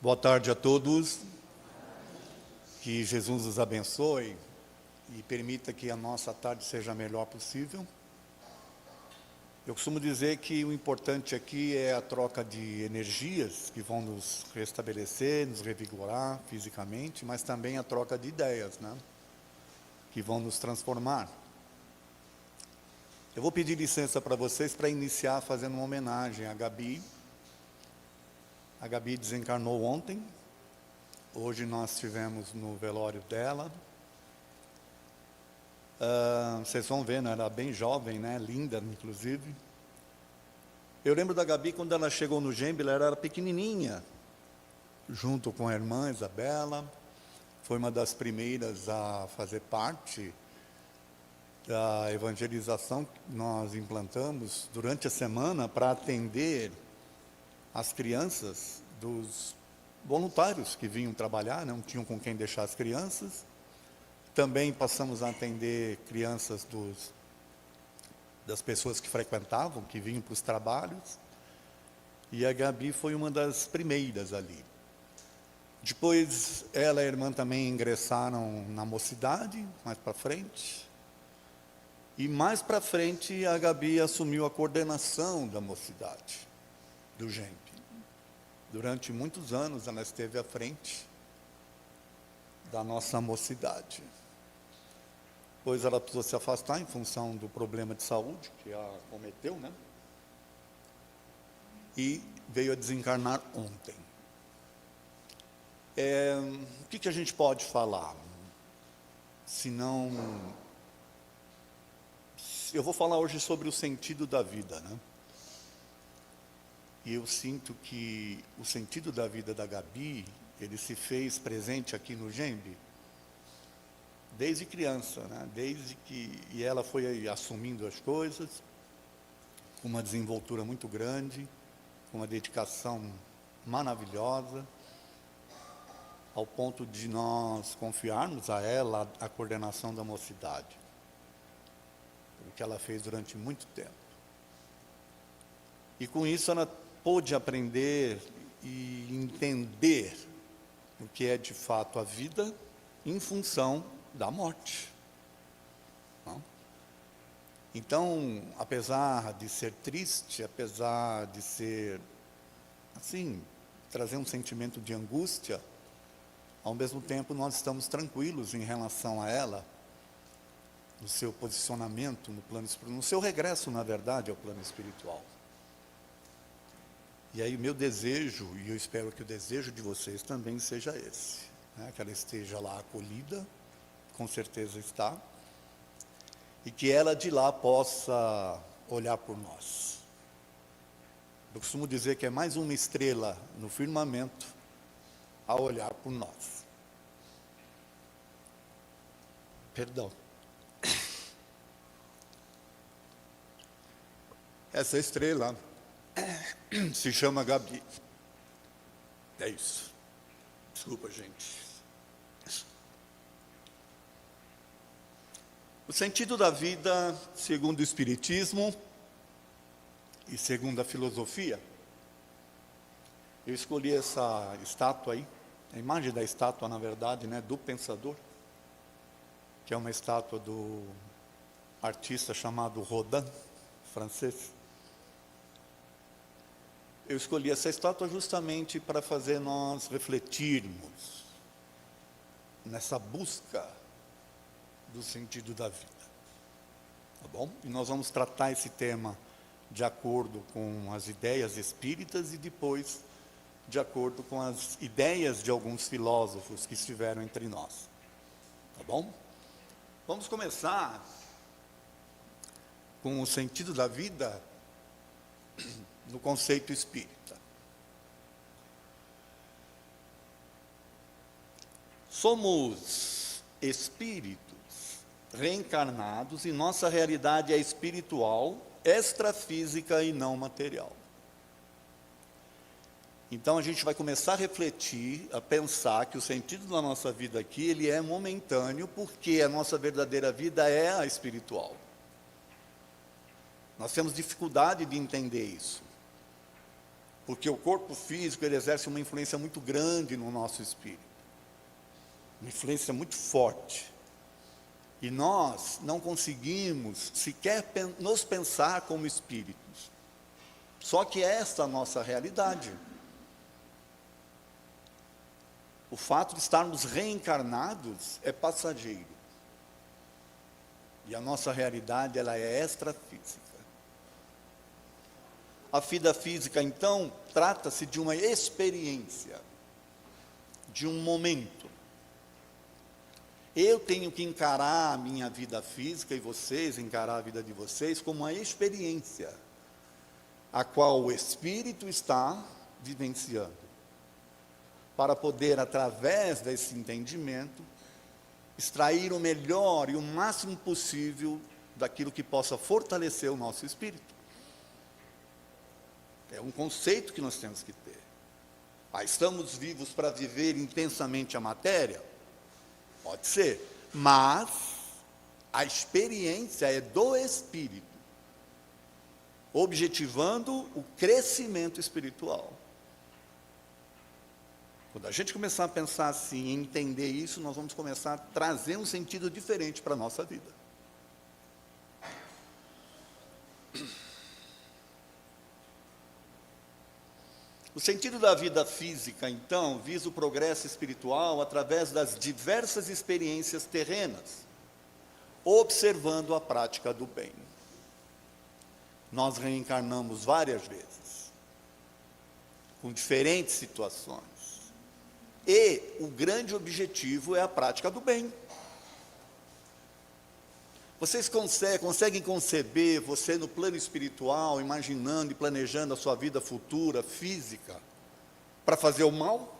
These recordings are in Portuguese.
Boa tarde a todos, que Jesus os abençoe e permita que a nossa tarde seja a melhor possível. Eu costumo dizer que o importante aqui é a troca de energias que vão nos restabelecer, nos revigorar fisicamente, mas também a troca de ideias, né? Que vão nos transformar. Eu vou pedir licença para vocês para iniciar fazendo uma homenagem à Gabi. A Gabi desencarnou ontem, hoje nós estivemos no velório dela. Vocês vão ver, né? Ela era bem jovem, né? Linda, inclusive. Eu lembro da Gabi quando ela chegou no Gembe, ela era pequenininha, junto com a irmã Isabela. Foi uma das primeiras a fazer parte da evangelização que nós implantamos durante a semana para atender as crianças dos voluntários que vinham trabalhar, não tinham com quem deixar as crianças. Também passamos a atender crianças das pessoas que frequentavam, que vinham para os trabalhos. E a Gabi foi uma das primeiras ali. Depois, ela e a irmã também ingressaram na mocidade, mais para frente. E mais para frente, a Gabi assumiu a coordenação da mocidade, do Gembe. Durante muitos anos, ela esteve à frente da nossa mocidade. Depois ela precisou se afastar em função do problema de saúde que a cometeu, né? E veio a desencarnar ontem. O que a gente pode falar? Eu vou falar hoje sobre o sentido da vida, né? E eu sinto que o sentido da vida da Gabi, ele se fez presente aqui no Gembe desde criança, né? E ela foi assumindo as coisas com uma desenvoltura muito grande, com uma dedicação maravilhosa, ao ponto de nós confiarmos a ela a coordenação da mocidade, o que ela fez durante muito tempo. E com isso ela pôde aprender e entender o que é de fato a vida em função da morte. Não? Então, apesar de ser triste, apesar de ser, assim, trazer um sentimento de angústia, ao mesmo tempo nós estamos tranquilos em relação a ela, no seu posicionamento no plano espiritual, no seu regresso, na verdade, ao plano espiritual. E aí meu desejo, e eu espero que o desejo de vocês também seja esse, né? Que ela esteja lá acolhida, com certeza está, e que ela de lá possa olhar por nós. Eu costumo dizer que é mais uma estrela no firmamento a olhar por nós. Perdão. Essa estrela se chama Gabi. É isso. Desculpa, gente. O sentido da vida, segundo o Espiritismo e segundo a filosofia, eu escolhi essa estátua aí, a imagem da estátua, na verdade, né, do pensador, que é uma estátua do artista chamado Rodin, francês. Eu escolhi essa estátua justamente para fazer nós refletirmos nessa busca do sentido da vida, tá bom? E nós vamos tratar esse tema de acordo com as ideias espíritas e depois de acordo com as ideias de alguns filósofos que estiveram entre nós, tá bom? Vamos começar com o sentido da vida no conceito espírita. Somos espíritos reencarnados e nossa realidade é espiritual, extrafísica e não material. Então a gente vai começar a refletir, a pensar que o sentido da nossa vida aqui, ele é momentâneo, porque a nossa verdadeira vida é a espiritual. Nós temos dificuldade de entender isso. Porque o corpo físico, ele exerce uma influência muito grande no nosso espírito. Uma influência muito forte. E nós não conseguimos sequer nos pensar como espíritos. Só que esta é a nossa realidade. O fato de estarmos reencarnados é passageiro. E a nossa realidade, ela é extrafísica. A vida física, então, trata-se de uma experiência, de um momento. Eu tenho que encarar a minha vida física e vocês encarar a vida de vocês como uma experiência, a qual o espírito está vivenciando, para poder, através desse entendimento, extrair o melhor e o máximo possível daquilo que possa fortalecer o nosso espírito. É um conceito que nós temos que ter. Estamos vivos para viver intensamente a matéria? Pode ser, mas a experiência é do espírito, objetivando o crescimento espiritual. Quando a gente começar a pensar assim, em entender isso, nós vamos começar a trazer um sentido diferente para a nossa vida. O sentido da vida física, então, visa o progresso espiritual através das diversas experiências terrenas, observando a prática do bem. Nós reencarnamos várias vezes, com diferentes situações. E o grande objetivo é a prática do bem. Vocês conseguem conceber você no plano espiritual, imaginando e planejando a sua vida futura, física, para fazer o mal?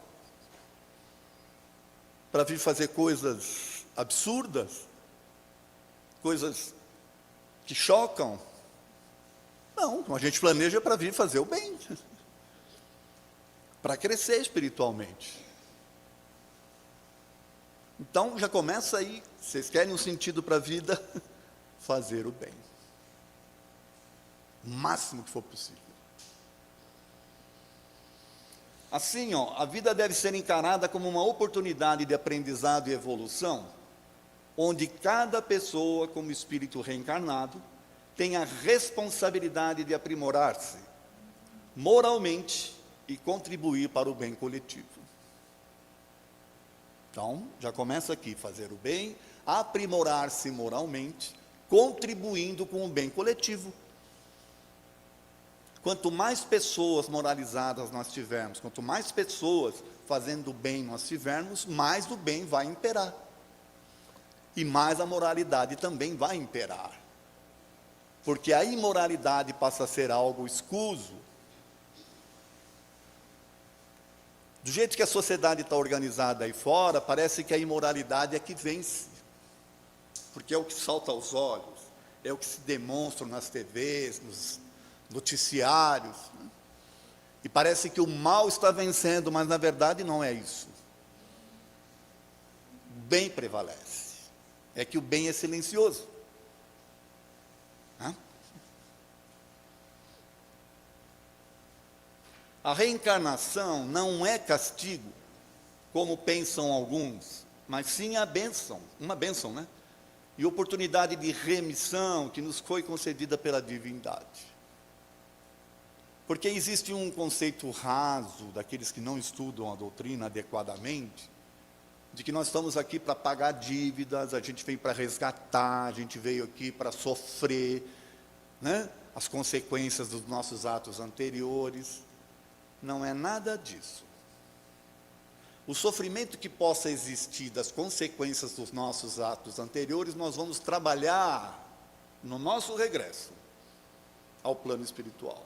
Para vir fazer coisas absurdas? Coisas que chocam? Não, a gente planeja para vir fazer o bem. Para crescer espiritualmente. Então, já começa aí, vocês querem um sentido para a vida? Fazer o bem. O máximo que for possível. Assim, a vida deve ser encarada como uma oportunidade de aprendizado e evolução, onde cada pessoa, como espírito reencarnado, tem a responsabilidade de aprimorar-se moralmente e contribuir para o bem coletivo. Então, já começa aqui, fazer o bem, aprimorar-se moralmente, contribuindo com o bem coletivo. Quanto mais pessoas moralizadas nós tivermos, quanto mais pessoas fazendo o bem nós tivermos, mais o bem vai imperar. E mais a moralidade também vai imperar. Porque a imoralidade passa a ser algo escuso. Do jeito que a sociedade está organizada aí fora, parece que a imoralidade é que vence. Porque é o que salta aos olhos, é o que se demonstra nas TVs, nos noticiários. Né? E parece que o mal está vencendo, mas na verdade não é isso. O bem prevalece. É que o bem é silencioso. Né? A reencarnação não é castigo, como pensam alguns, mas sim a bênção, uma bênção, né? E oportunidade de remissão que nos foi concedida pela divindade. Porque existe um conceito raso daqueles que não estudam a doutrina adequadamente, de que nós estamos aqui para pagar dívidas, a gente veio para resgatar, a gente veio aqui para sofrer, né, as consequências dos nossos atos anteriores. Não é nada disso. O sofrimento que possa existir das consequências dos nossos atos anteriores, nós vamos trabalhar no nosso regresso ao plano espiritual.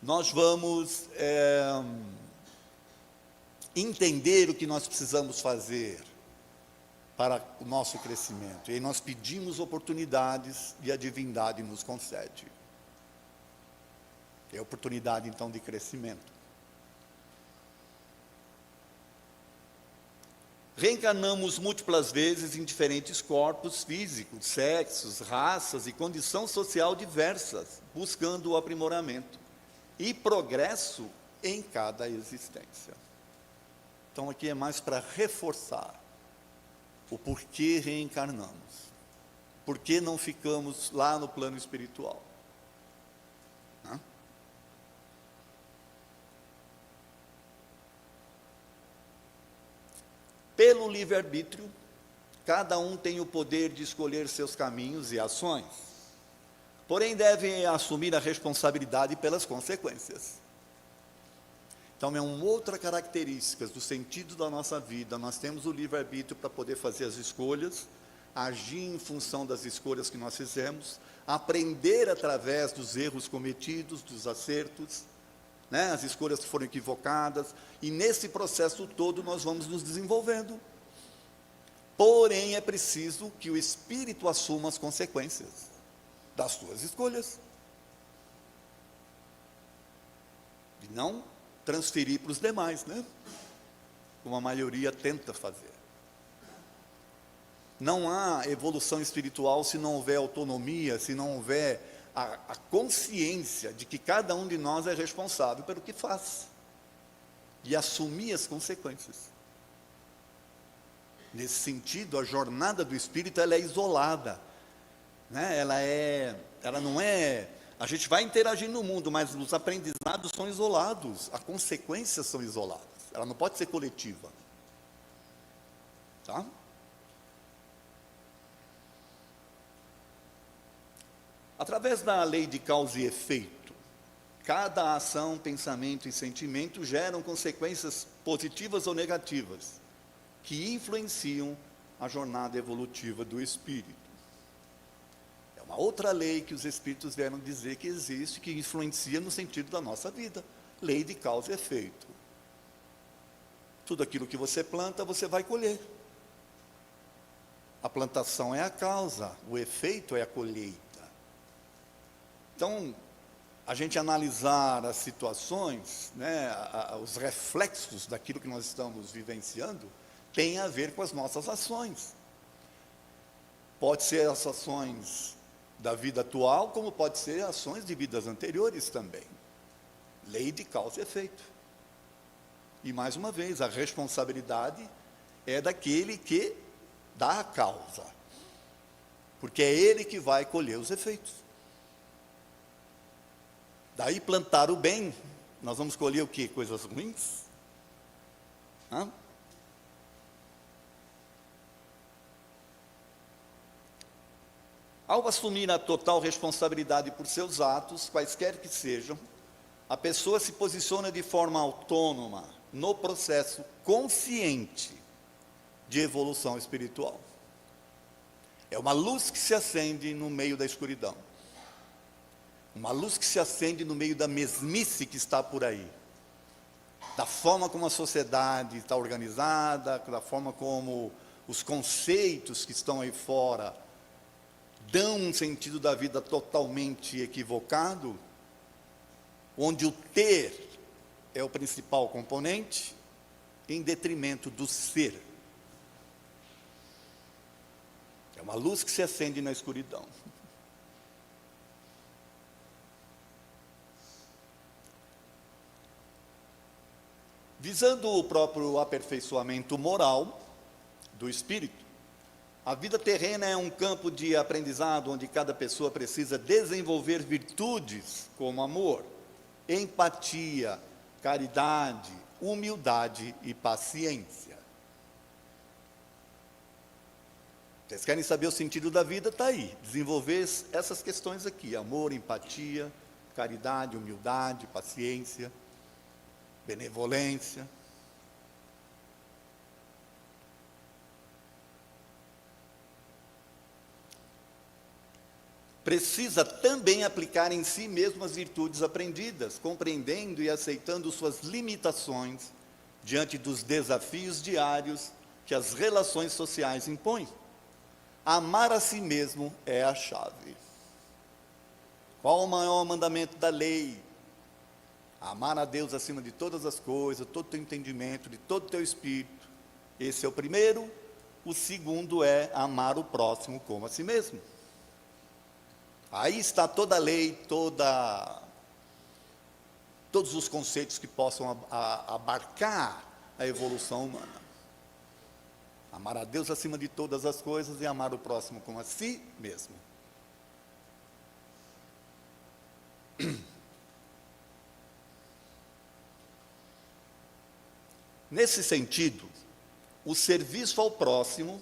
Nós vamos entender o que nós precisamos fazer para o nosso crescimento. E aí nós pedimos oportunidades e a divindade nos concede. É oportunidade, então, de crescimento. Reencarnamos múltiplas vezes em diferentes corpos físicos, sexos, raças e condição social diversas, buscando o aprimoramento e progresso em cada existência. Então aqui é mais para reforçar o porquê reencarnamos, por que não ficamos lá no plano espiritual. Pelo livre-arbítrio, cada um tem o poder de escolher seus caminhos e ações, porém deve assumir a responsabilidade pelas consequências. Então é uma outra característica do sentido da nossa vida. Nós temos o livre-arbítrio para poder fazer as escolhas, agir em função das escolhas que nós fizemos, aprender através dos erros cometidos, dos acertos, as escolhas que foram equivocadas, e nesse processo todo nós vamos nos desenvolvendo. Porém, é preciso que o espírito assuma as consequências das suas escolhas, e não transferir para os demais, como a maioria tenta fazer. Não há evolução espiritual se não houver autonomia, se não houver a consciência de que cada um de nós é responsável pelo que faz e assumir as consequências. Nesse sentido, a jornada do espírito ela é isolada, ela não é. A gente vai interagir no mundo, mas os aprendizados são isolados, as consequências são isoladas. Ela não pode ser coletiva, tá? Através da lei de causa e efeito, cada ação, pensamento e sentimento geram consequências positivas ou negativas, que influenciam a jornada evolutiva do espírito. É uma outra lei que os espíritos vieram dizer que existe, que influencia no sentido da nossa vida. Lei de causa e efeito. Tudo aquilo que você planta, você vai colher. A plantação é a causa, o efeito é a colheita. Então, a gente analisar as situações, os reflexos daquilo que nós estamos vivenciando, tem a ver com as nossas ações. Pode ser as ações da vida atual, como pode ser ações de vidas anteriores também. Lei de causa e efeito. E mais uma vez, a responsabilidade é daquele que dá a causa, porque é ele que vai colher os efeitos. Daí plantar o bem, nós vamos colher o quê? Coisas ruins? Ao assumir a total responsabilidade por seus atos, quaisquer que sejam, a pessoa se posiciona de forma autônoma no processo consciente de evolução espiritual. É uma luz que se acende no meio da escuridão. Uma luz que se acende no meio da mesmice que está por aí. Da forma como a sociedade está organizada, da forma como os conceitos que estão aí fora dão um sentido da vida totalmente equivocado, onde o ter é o principal componente, em detrimento do ser. É uma luz que se acende na escuridão. Visando o próprio aperfeiçoamento moral do espírito, a vida terrena é um campo de aprendizado onde cada pessoa precisa desenvolver virtudes como amor, empatia, caridade, humildade e paciência. Vocês querem saber o sentido da vida? Está aí. Desenvolver essas questões aqui: amor, empatia, caridade, humildade, paciência, benevolência. Precisa também aplicar em si mesmo as virtudes aprendidas, compreendendo e aceitando suas limitações diante dos desafios diários que as relações sociais impõem. Amar a si mesmo é a chave. Qual o maior mandamento da lei? Amar a Deus acima de todas as coisas, todo o teu entendimento, de todo o teu espírito, Esse é o primeiro. O segundo é amar o próximo como a si mesmo. Aí está toda a lei, todos os conceitos que possam abarcar a evolução humana. Amar a Deus acima de todas as coisas e amar o próximo como a si mesmo. Nesse sentido, o serviço ao próximo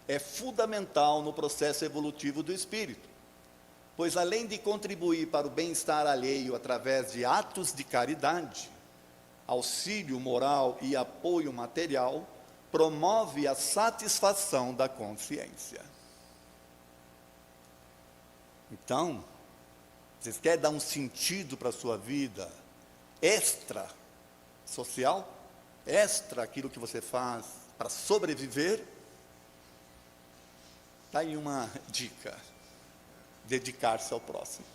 é fundamental no processo evolutivo do espírito, pois além de contribuir para o bem-estar alheio através de atos de caridade, auxílio moral e apoio material, promove a satisfação da consciência. Então, vocês querem dar um sentido para a sua vida extra social, extra aquilo que você faz para sobreviver? Está aí uma dica: dedicar-se ao próximo.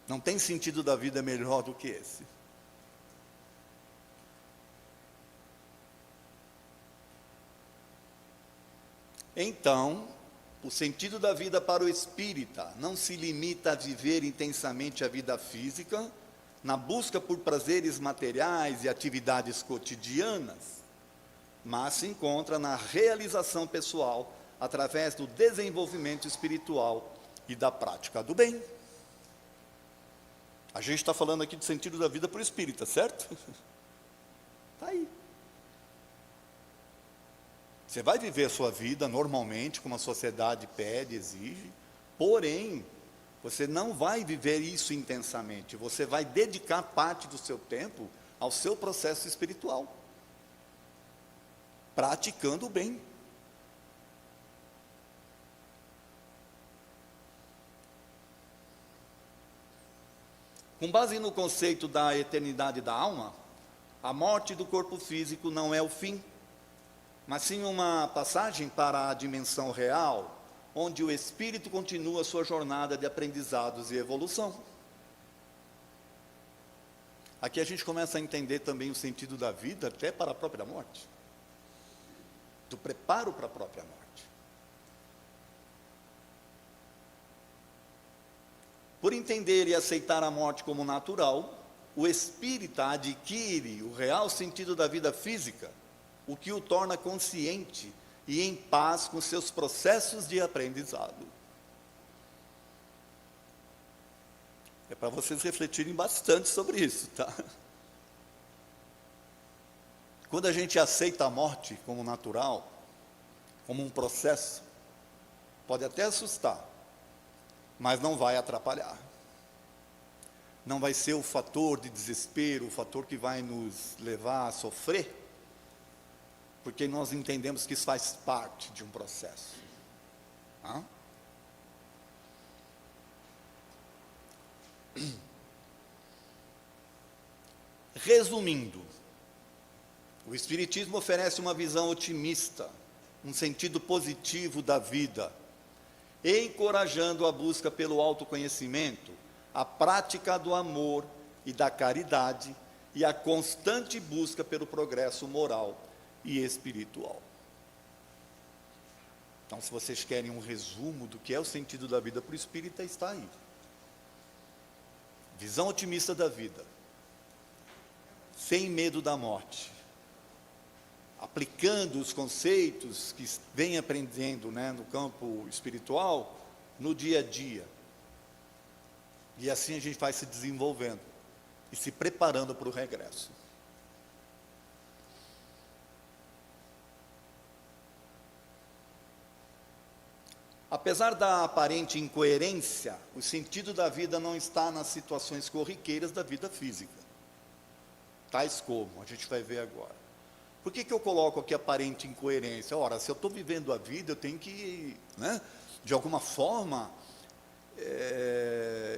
Não tem sentido da vida melhor do que esse. Então, o sentido da vida para o espírita não se limita a viver intensamente a vida física, na busca por prazeres materiais e atividades cotidianas, mas se encontra na realização pessoal através do desenvolvimento espiritual e da prática do bem. A gente está falando aqui do sentido da vida para o espírita, certo? Está aí. Você vai viver a sua vida normalmente, como a sociedade pede, exige, porém, você não vai viver isso intensamente, você vai dedicar parte do seu tempo ao seu processo espiritual, praticando o bem. Com base no conceito da eternidade da alma, a morte do corpo físico não é o fim, mas sim uma passagem para a dimensão real, onde o espírito continua sua jornada de aprendizados e evolução. Aqui a gente começa a entender também o sentido da vida até para a própria morte, do preparo para a própria morte. Por entender e aceitar a morte como natural, o espírita adquire o real sentido da vida física, o que o torna consciente e em paz com seus processos de aprendizado. É para vocês refletirem bastante sobre isso, tá? Quando a gente aceita a morte como natural, como um processo, pode até assustar, mas não vai atrapalhar. Não vai ser o fator de desespero, o fator que vai nos levar a sofrer, porque nós entendemos que isso faz parte de um processo. Resumindo, o Espiritismo oferece uma visão otimista, um sentido positivo da vida, encorajando a busca pelo autoconhecimento, a prática do amor e da caridade e a constante busca pelo progresso moral e espiritual. Então, se vocês querem um resumo do que é o sentido da vida para o espírita, está aí. Visão otimista da vida, sem medo da morte, aplicando os conceitos que vem aprendendo, no campo espiritual, no dia a dia. E assim a gente vai se desenvolvendo e se preparando para o regresso. Apesar da aparente incoerência, o sentido da vida não está nas situações corriqueiras da vida física, tais como, a gente vai ver agora. Por que eu coloco aqui aparente incoerência? Ora, se eu estou vivendo a vida, eu tenho que, de alguma forma,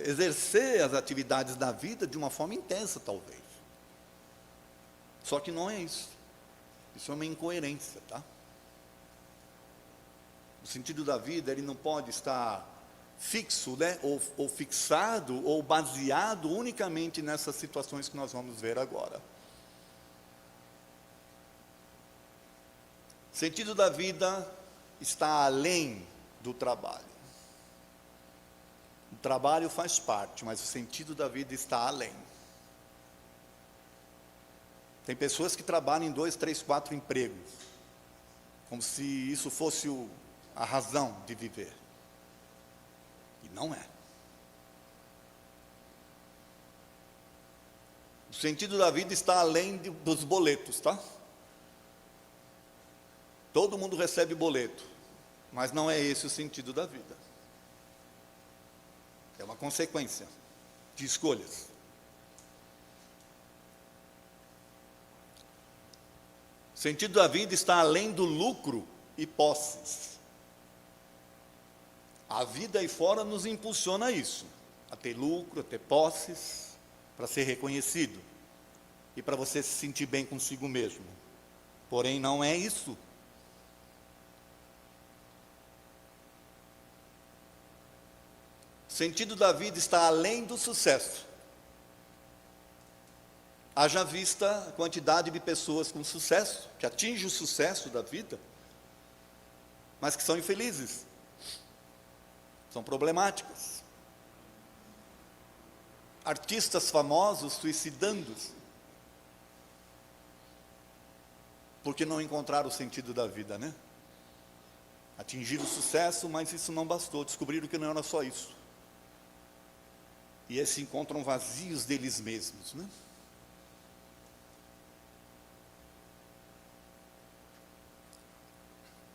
exercer as atividades da vida de uma forma intensa, talvez. Só que não é isso. Isso é uma incoerência, tá? O sentido da vida, ele não pode estar fixo, ou fixado, ou baseado unicamente nessas situações que nós vamos ver agora. O sentido da vida está além do trabalho. O trabalho faz parte, mas o sentido da vida está além. Tem pessoas que trabalham em 2, 3, 4 empregos, como se isso fosse a razão de viver. E não é. O sentido da vida está além dos boletos, tá? Todo mundo recebe boleto, mas não é esse o sentido da vida. É uma consequência de escolhas. O sentido da vida está além do lucro e posses. A vida aí fora nos impulsiona a isso, a ter lucro, a ter posses, para ser reconhecido e para você se sentir bem consigo mesmo. Porém, não é isso. O sentido da vida está além do sucesso. Haja vista a quantidade de pessoas com sucesso, que atingem o sucesso da vida, mas que são infelizes, são problemáticas. Artistas famosos suicidando-se, porque não encontraram o sentido da vida, né? Atingiram o sucesso, mas isso não bastou, descobriram que não era só isso. E eles se encontram vazios deles mesmos, né?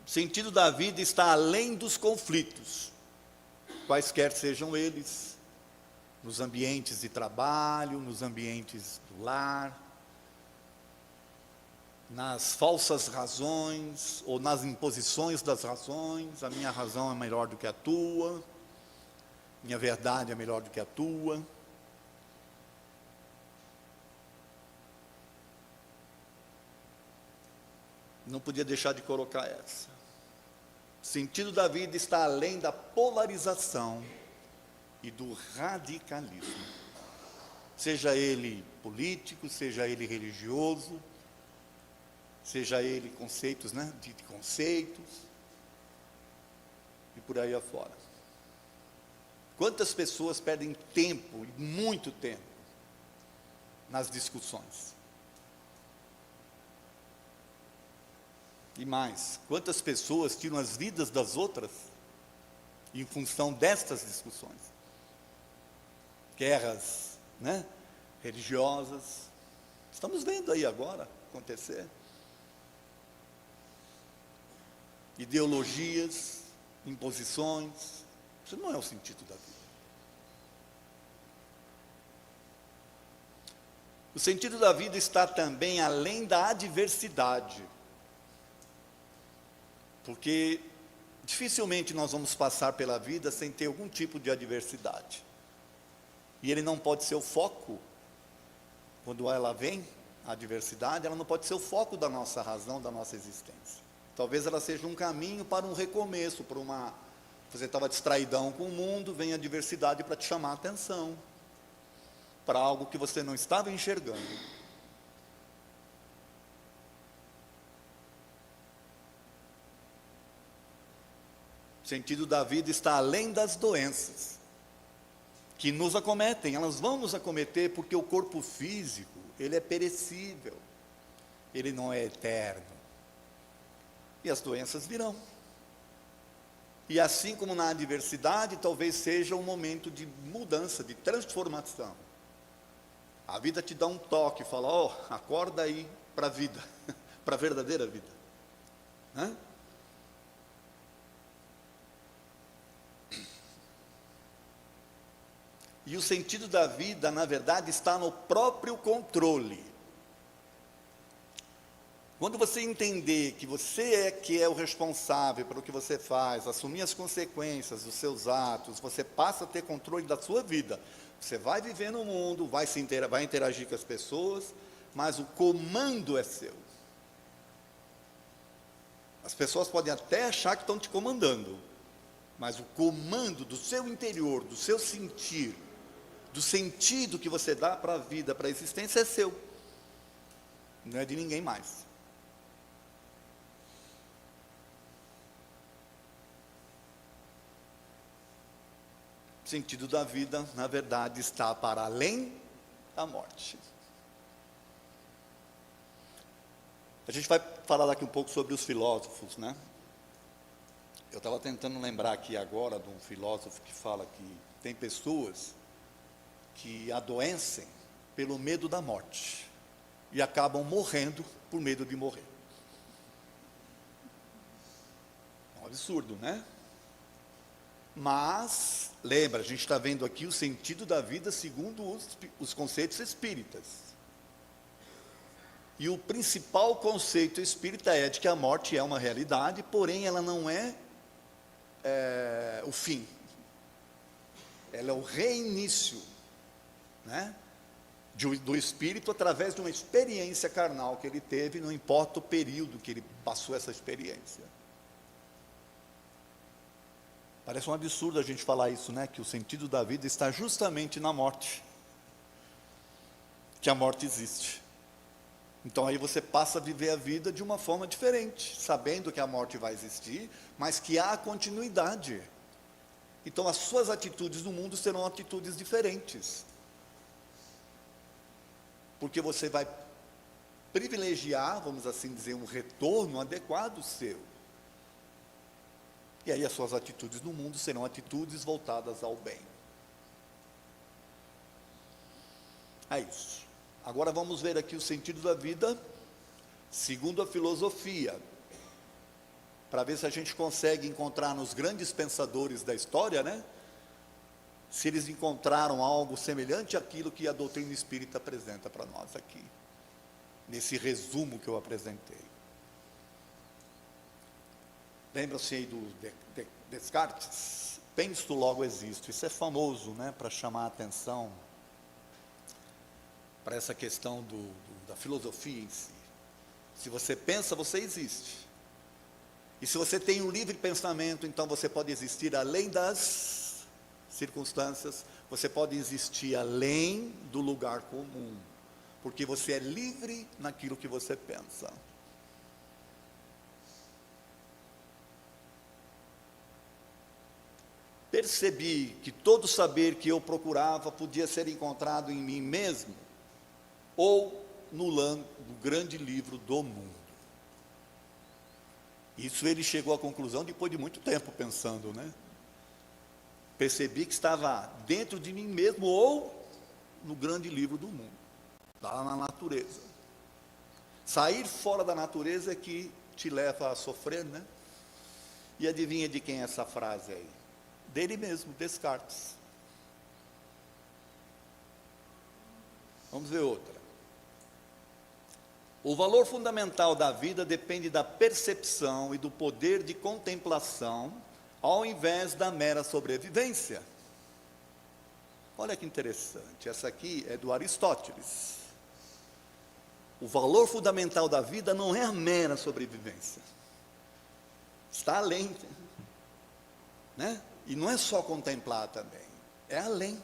O sentido da vida está além dos conflitos, quaisquer sejam eles, nos ambientes de trabalho, nos ambientes do lar, nas falsas razões, ou nas imposições das razões. A minha razão é melhor do que a tua, minha verdade é melhor do que a tua. Não podia deixar de colocar essa. O sentido da vida está além da polarização e do radicalismo. Seja ele político, seja ele religioso, seja ele conceitos, né, de conceitos, e por aí afora. Quantas pessoas perdem tempo, e muito tempo, nas discussões? E mais, quantas pessoas tiram as vidas das outras em função destas discussões? Guerras, né, religiosas, estamos vendo aí agora acontecer. Ideologias, imposições, isso não é o sentido da vida. O sentido da vida está também além da adversidade. Porque dificilmente nós vamos passar pela vida sem ter algum tipo de adversidade. E ele não pode ser o foco, quando ela vem, a adversidade, ela não pode ser o foco da nossa razão, da nossa existência. Talvez ela seja um caminho para um recomeço, para uma... Você estava distraidão com o mundo, vem a adversidade para te chamar a atenção, para algo que você não estava enxergando. O sentido da vida está além das doenças que nos acometem. Elas vão nos acometer porque o corpo físico, ele é perecível, ele não é eterno. E as doenças virão. E assim como na adversidade, talvez seja um momento de mudança, de transformação. A vida te dá um toque, fala, ó, acorda aí para a vida, para a verdadeira vida. Hã? E o sentido da vida, na verdade, está no próprio controle. Quando você entender que você é que é o responsável pelo que você faz, assumir as consequências dos seus atos, você passa a ter controle da sua vida. Você vai viver no mundo, vai interagir com as pessoas, mas o comando é seu. As pessoas podem até achar que estão te comandando, mas o comando do seu interior, do seu sentir, do sentido que você dá para a vida, para a existência, é seu. Não é de ninguém mais. O sentido da vida, na verdade, está para além da morte. A gente vai falar daqui um pouco sobre os filósofos, né? Eu estava tentando lembrar aqui agora de um filósofo que fala que tem pessoas que adoecem pelo medo da morte e acabam morrendo por medo de morrer. É um absurdo, né? Mas, lembra, a gente está vendo aqui o sentido da vida segundo os conceitos espíritas. E o principal conceito espírita é de que a morte é uma realidade, porém ela não é o fim. Ela é o reinício, né, do espírito através de uma experiência carnal que ele teve, não importa o período que ele passou essa experiência. Parece um absurdo a gente falar isso, né? Que o sentido da vida está justamente na morte. Que a morte existe. Então aí você passa a viver a vida de uma forma diferente, sabendo que a morte vai existir, mas que há continuidade. Então as suas atitudes no mundo serão atitudes diferentes. Porque você vai privilegiar, vamos assim dizer, um retorno adequado seu. E aí as suas atitudes no mundo serão atitudes voltadas ao bem. É isso. Agora vamos ver aqui o sentido da vida, segundo a filosofia, para ver se a gente consegue encontrar nos grandes pensadores da história, né? Se eles encontraram algo semelhante àquilo que a doutrina espírita apresenta para nós aqui, nesse resumo que eu apresentei. Lembra-se aí do Descartes? Penso, logo existo. Isso é famoso, né, para chamar a atenção para essa questão da filosofia em si. Se você pensa, você existe. E se você tem um livre pensamento, então você pode existir além das circunstâncias, você pode existir além do lugar comum, porque você é livre naquilo que você pensa. Percebi que todo saber que eu procurava podia ser encontrado em mim mesmo, ou no grande livro do mundo. Isso ele chegou à conclusão depois de muito tempo pensando, né? Percebi que estava dentro de mim mesmo, ou no grande livro do mundo, lá na natureza. Sair fora da natureza é que te leva a sofrer, né? E adivinha de quem é essa frase aí? Dele mesmo, Descartes. Vamos ver outra. O valor fundamental da vida depende da percepção e do poder de contemplação, ao invés da mera sobrevivência. Olha que interessante, essa aqui é do Aristóteles. O valor fundamental da vida não é a mera sobrevivência. Está além, né? E não é só contemplar também, é além.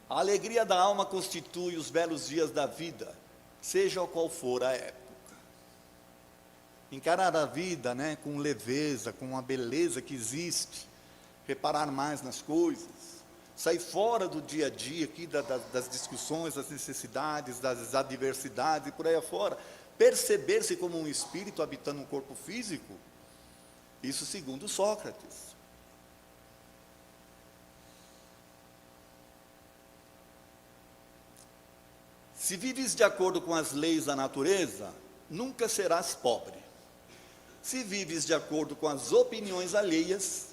A alegria da alma constitui os belos dias da vida, seja qual for a época. Encarar a vida, né, com leveza, com a beleza que existe, reparar mais nas coisas, sair fora do dia a dia aqui das discussões, das necessidades, das adversidades e por aí afora, perceber-se como um espírito habitando um corpo físico, isso segundo Sócrates. Se vives de acordo com as leis da natureza, nunca serás pobre. Se vives de acordo com as opiniões alheias,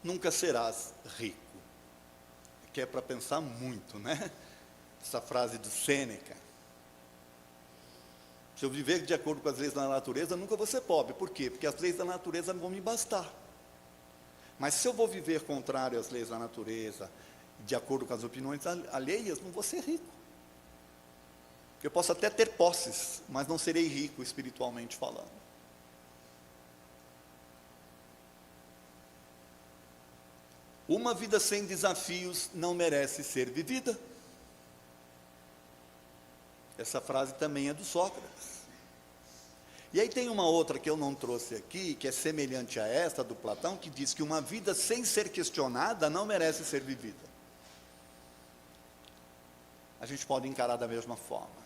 nunca serás rico. Que é para pensar muito, né? Essa frase do Sêneca. Se eu viver de acordo com as leis da natureza, nunca vou ser pobre. Por quê? Porque as leis da natureza não vão me bastar. Mas se eu vou viver contrário às leis da natureza, de acordo com as opiniões alheias, não vou ser rico. Eu posso até ter posses, mas não serei rico espiritualmente falando. Uma vida sem desafios não merece ser vivida. Essa frase também é do Sócrates. E aí tem uma outra que eu não trouxe aqui, que é semelhante a esta, do Platão, que diz que uma vida sem ser questionada não merece ser vivida. A gente pode encarar da mesma forma.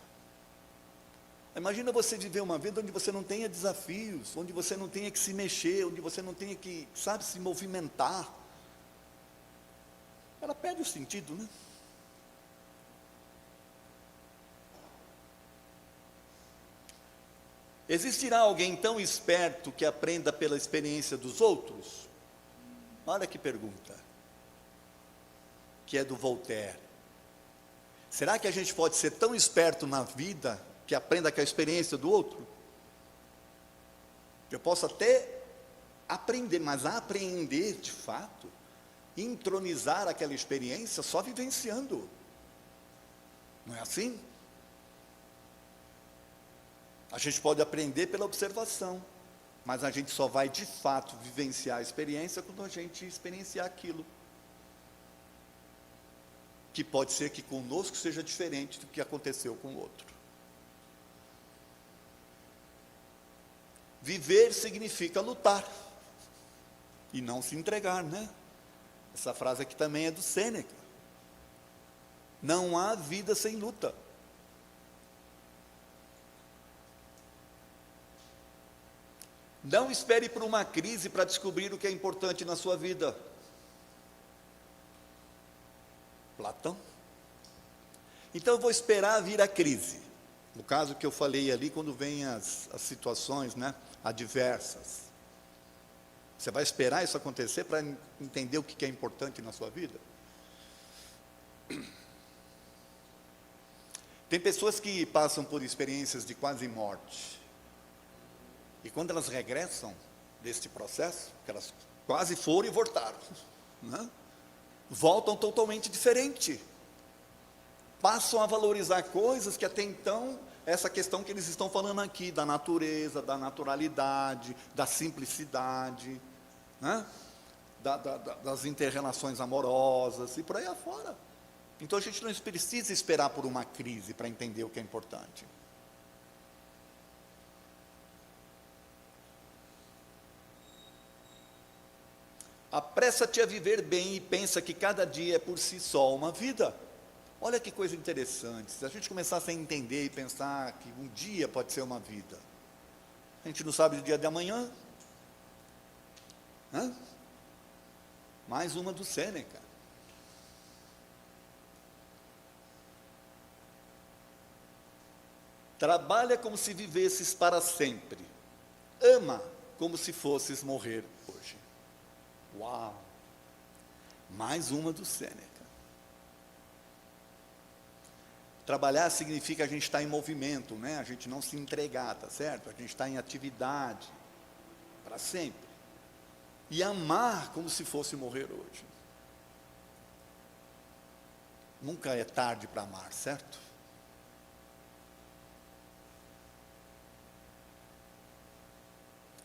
Imagina você viver uma vida onde você não tenha desafios, onde você não tenha que se mexer, onde você não tenha que, sabe, se movimentar. Ela perde o sentido, né? Existirá alguém tão esperto que aprenda pela experiência dos outros? Olha que pergunta, que é do Voltaire. Será que a gente pode ser tão esperto na vida que aprenda com a experiência do outro? Eu posso até aprender, mas aprender de fato, entronizar aquela experiência só vivenciando. Não é assim? A gente pode aprender pela observação, mas a gente só vai de fato vivenciar a experiência quando a gente experienciar aquilo. Que pode ser que conosco seja diferente do que aconteceu com o outro. Viver significa lutar e não se entregar, né? Essa frase aqui também é do Sêneca. Não há vida sem luta. Não espere por uma crise para descobrir o que é importante na sua vida. Platão. Então eu vou esperar vir a crise. No caso que eu falei ali, quando vem as situações, né, adversas. Você vai esperar isso acontecer para entender o que é importante na sua vida? Tem pessoas que passam por experiências de quase morte. E quando elas regressam deste processo, que elas quase foram e voltaram, né? Voltam totalmente diferente. Passam a valorizar coisas que até então, essa questão que eles estão falando aqui, da natureza, da naturalidade, da simplicidade, né? Das inter-relações amorosas e por aí afora. Então a gente não precisa esperar por uma crise para entender o que é importante. Apressa-te a viver bem e pensa que cada dia é por si só uma vida. Olha que coisa interessante, se a gente começasse a entender e pensar que um dia pode ser uma vida, a gente não sabe do dia de amanhã, né? Mais uma do Sêneca. Trabalha como se vivesses para sempre, ama como se fosses morrer hoje. Uau! Mais uma do Sêneca. Trabalhar significa a gente estar em movimento, né? A gente não se entregar, tá certo? A gente está em atividade, para sempre. E amar como se fosse morrer hoje. Nunca é tarde para amar, certo?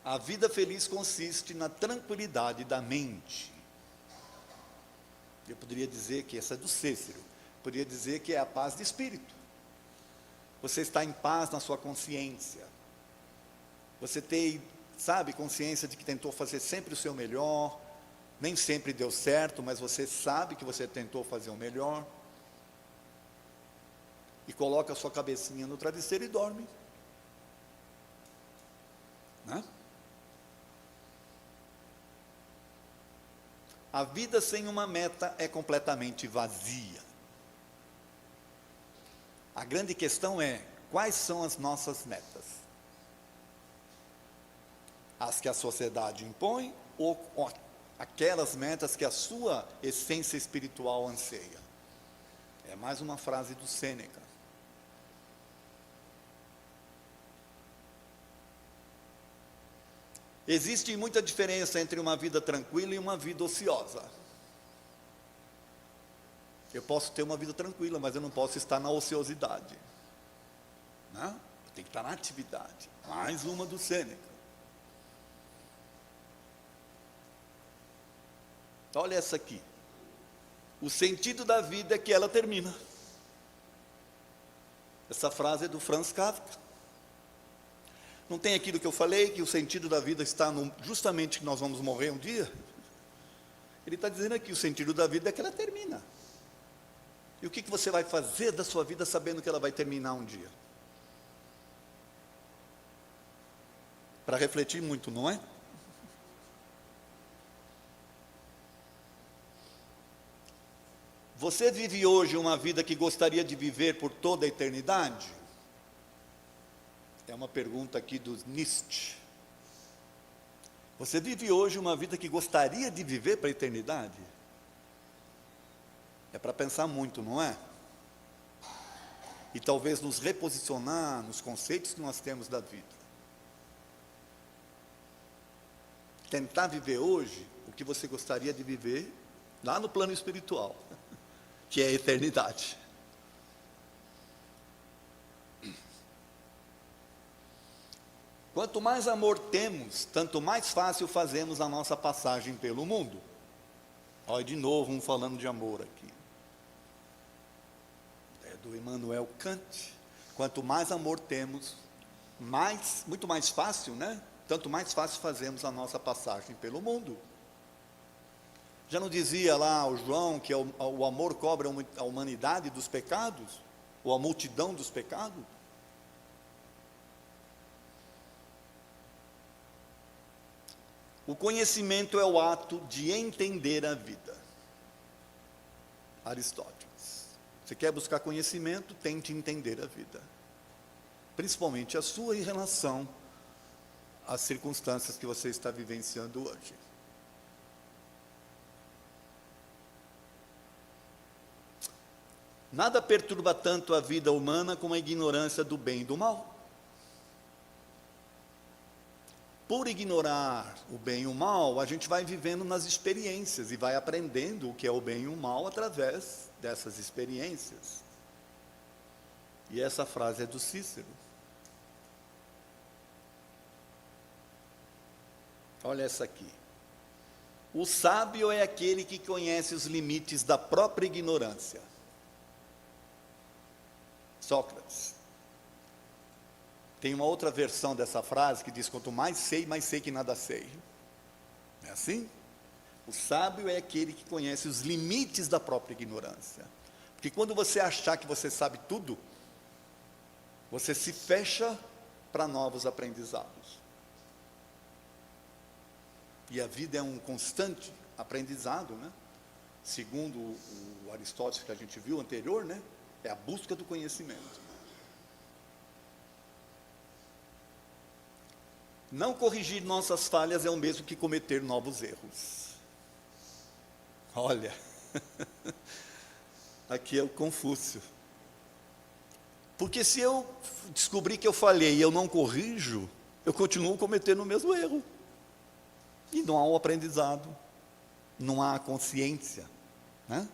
A vida feliz consiste na tranquilidade da mente. Eu poderia dizer que essa é do Cícero. Poderia dizer que é a paz de espírito. Você está em paz na sua consciência. Você tem, sabe, consciência de que tentou fazer sempre o seu melhor. Nem sempre deu certo, mas você sabe que você tentou fazer o melhor. E coloca a sua cabecinha no travesseiro e dorme. Né? A vida sem uma meta é completamente vazia. A grande questão é, quais são as nossas metas? As que a sociedade impõe ou aquelas metas que a sua essência espiritual anseia? É mais uma frase do Sêneca. Existe muita diferença entre uma vida tranquila e uma vida ociosa. Eu posso ter uma vida tranquila, mas eu não posso estar na ociosidade, né? Eu tenho que estar na atividade. Mais uma do Sêneca. Olha essa aqui. O sentido da vida é que ela termina. Essa frase é do Franz Kafka. Não tem aquilo que eu falei, que o sentido da vida está justamente que nós vamos morrer um dia? Ele está dizendo aqui, o sentido da vida é que ela termina. E o que você vai fazer da sua vida sabendo que ela vai terminar um dia? Para refletir muito, não é? Você vive hoje uma vida que gostaria de viver por toda a eternidade? É uma pergunta aqui do NIST. Você vive hoje uma vida que gostaria de viver para a eternidade? É para pensar muito, não é? E talvez nos reposicionar nos conceitos que nós temos da vida. Tentar viver hoje o que você gostaria de viver lá no plano espiritual, que é a eternidade. Quanto mais amor temos, tanto mais fácil fazemos a nossa passagem pelo mundo. Olha, de novo, falando de amor aqui. É do Immanuel Kant. Quanto mais amor temos, muito mais fácil, né? Tanto mais fácil fazemos a nossa passagem pelo mundo. Já não dizia lá o João que o amor cobre a humanidade dos pecados? Ou a multidão dos pecados? O conhecimento é o ato de entender a vida. Aristóteles. Você quer buscar conhecimento? Tente entender a vida. Principalmente a sua em relação às circunstâncias que você está vivenciando hoje. Nada perturba tanto a vida humana como a ignorância do bem e do mal. Por ignorar o bem e o mal, a gente vai vivendo nas experiências e vai aprendendo o que é o bem e o mal através dessas experiências. E essa frase é do Cícero. Olha essa aqui. O sábio é aquele que conhece os limites da própria ignorância. Sócrates. Tem uma outra versão dessa frase que diz: quanto mais sei que nada sei. É assim? O sábio é aquele que conhece os limites da própria ignorância. Porque quando você achar que você sabe tudo, você se fecha para novos aprendizados. E a vida é um constante aprendizado, né? Segundo o Aristóteles que a gente viu anterior, né? É a busca do conhecimento. Não corrigir nossas falhas é o mesmo que cometer novos erros. Olha, aqui é o Confúcio. Porque se eu descobrir que eu falhei e eu não corrijo, eu continuo cometendo o mesmo erro. E não há um aprendizado, não há consciência, né?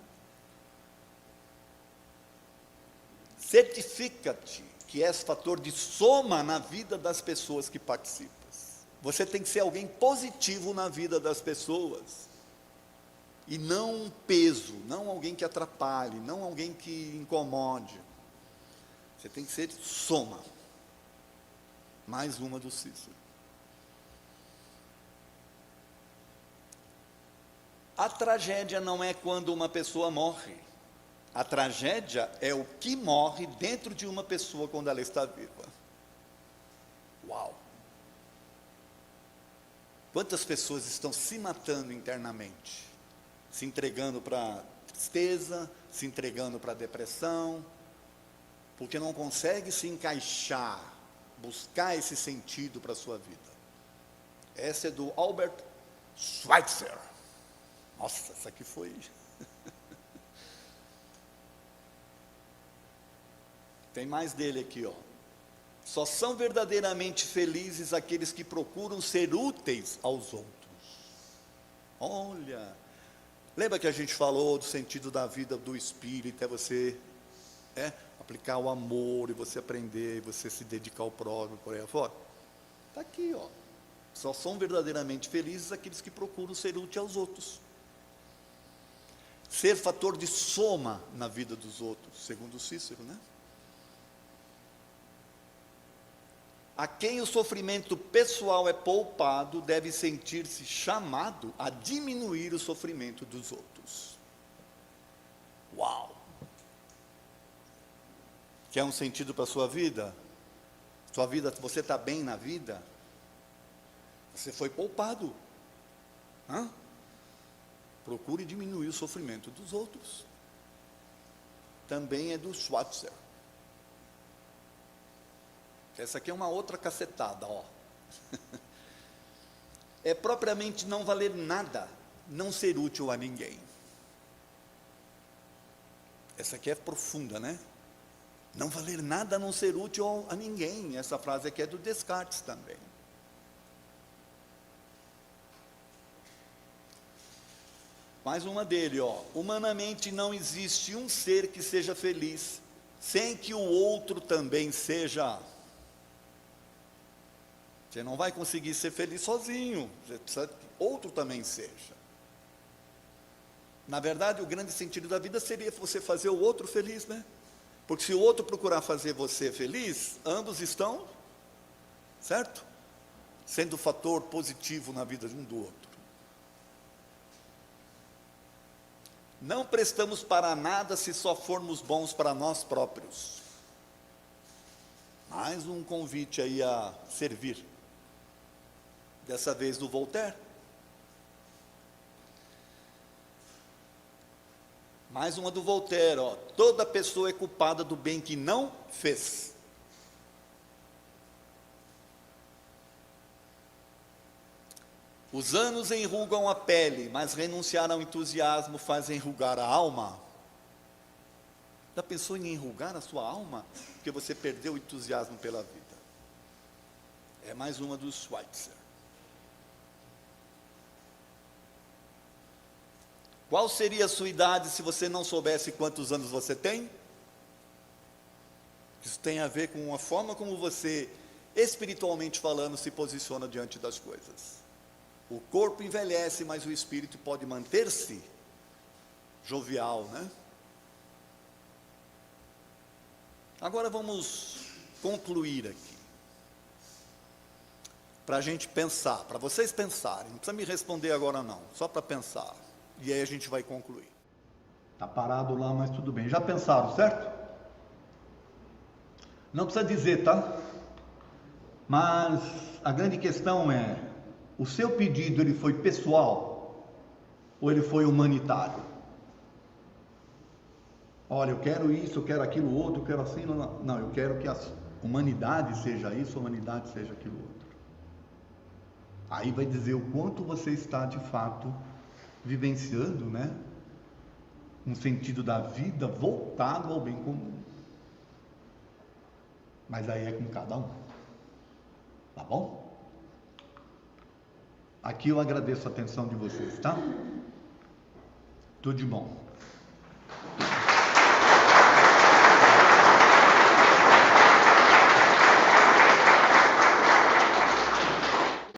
Certifica-te que és fator de soma na vida das pessoas que participas. Você tem que ser alguém positivo na vida das pessoas. E não um peso, não alguém que atrapalhe, não alguém que incomode. Você tem que ser soma. Mais uma do Cícero. A tragédia não é quando uma pessoa morre. A tragédia é o que morre dentro de uma pessoa quando ela está viva. Uau! Quantas pessoas estão se matando internamente? Se entregando para tristeza, se entregando para depressão, porque não consegue se encaixar, buscar esse sentido para a sua vida. Essa é do Albert Schweitzer. Nossa, essa aqui foi... Tem mais dele aqui, ó. Só são verdadeiramente felizes aqueles que procuram ser úteis aos outros. Olha, lembra que a gente falou do sentido da vida do espírito, é você aplicar o amor, e você aprender, e você se dedicar ao próximo, por aí afora? Está aqui, ó. Só são verdadeiramente felizes aqueles que procuram ser úteis aos outros. Ser fator de soma na vida dos outros, segundo Cícero, né? A quem o sofrimento pessoal é poupado deve sentir-se chamado a diminuir o sofrimento dos outros. Uau! Quer um sentido para a sua vida? Sua vida, você está bem na vida? Você foi poupado. Hã? Procure diminuir o sofrimento dos outros. Também é do Schweitzer. Essa aqui é uma outra cacetada, ó. É propriamente não valer nada, não ser útil a ninguém. Essa aqui é profunda, né? Não valer nada, não ser útil a ninguém. Essa frase aqui é do Descartes também. Mais uma dele, ó. Humanamente não existe um ser que seja feliz sem que o outro também seja. Você não vai conseguir ser feliz sozinho, você precisa que outro também seja. Na verdade, o grande sentido da vida seria você fazer o outro feliz, né? Porque se o outro procurar fazer você feliz, ambos estão, certo? Sendo fator positivo na vida de um do outro. Não prestamos para nada se só formos bons para nós próprios. Mais um convite aí a servir. Dessa vez do Voltaire. Mais uma do Voltaire, ó. Toda pessoa é culpada do bem que não fez. Os anos enrugam a pele, mas renunciar ao entusiasmo faz enrugar a alma. Já pensou em enrugar a sua alma? Porque você perdeu o entusiasmo pela vida. É mais uma do Schweitzer. Qual seria a sua idade se você não soubesse quantos anos você tem? Isso tem a ver com a forma como você, espiritualmente falando, se posiciona diante das coisas. O corpo envelhece, mas o espírito pode manter-se jovial, né? Agora vamos concluir aqui. Para a gente pensar, para vocês pensarem, não precisa me responder agora não, só para pensar. E aí a gente vai concluir. Está parado lá, mas tudo bem. Já pensaram, certo? Não precisa dizer, tá? Mas a grande questão é, o seu pedido ele foi pessoal ou ele foi humanitário? Olha, eu quero isso, eu quero aquilo outro, eu quero assim, não, eu quero que a humanidade seja isso, a humanidade seja aquilo outro. Aí vai dizer o quanto você está de fato vivenciando, né, um sentido da vida voltado ao bem comum. Mas aí é com cada um, tá bom? Aqui eu agradeço a atenção de vocês, tá? Tudo de bom.